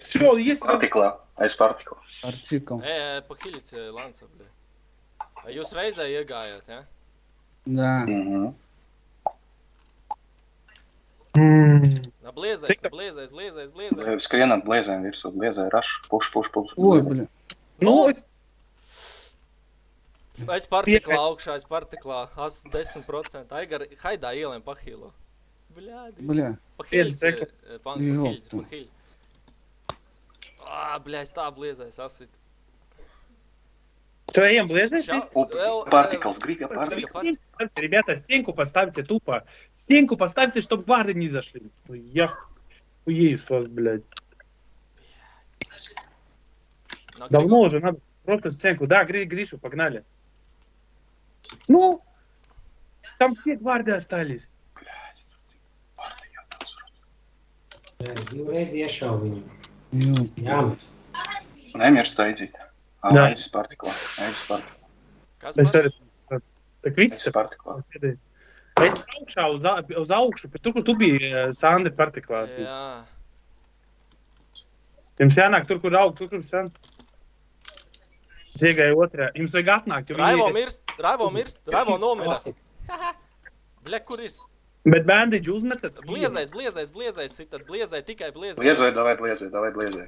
Все, есть Partiklā, aiz partiklā. Ar cikam. По хилите ланца, бля. А jūs reizē iegājāt, ja? Да. На блезais, Cik на tā- блезais. Skrienam blēzēm virsū, blēzē rašu, puš. Ой, бля. Ну, Aiz partiklā augšā, aiz partiklā. 10%. Aigar, haidā ielēm pahīlo. Bļādi. Бля. Pahīļ, Ёпта. pahīļ. Bļādi, tā blēzais asit. твоим близость есть? Partikls, grib jau partikls. Ребята, стенку поставьте тупо. Стенку поставьте, чтобы гварды не зашли. Ой, я хуею с вас, блядь. Давно уже надо просто стенку. Да, Гришу, погнали. Ну, там все гварды остались. Divreiz iešauju viņu. Jū. Jāmirst. Nemirst aidzīt. Jā. Aiz partiklā. Kas Es par? arī... Так viss Aiz partiklā. Es augšā uz augšu, bet tur, kur tu biji, Sandi partiklās. Jā. Jums jānāk tur, kur aug, tur, kur Sandi. Es iegāju otrā. Jums vajag atnākt, jo Raivo viņi... mirst, Raivo nomira. Bļa, kur ir? Bet bandīģi uzmetat. Bliezais, sitat, bliezai, tikai bliezai. Bliezē, davai bliezē.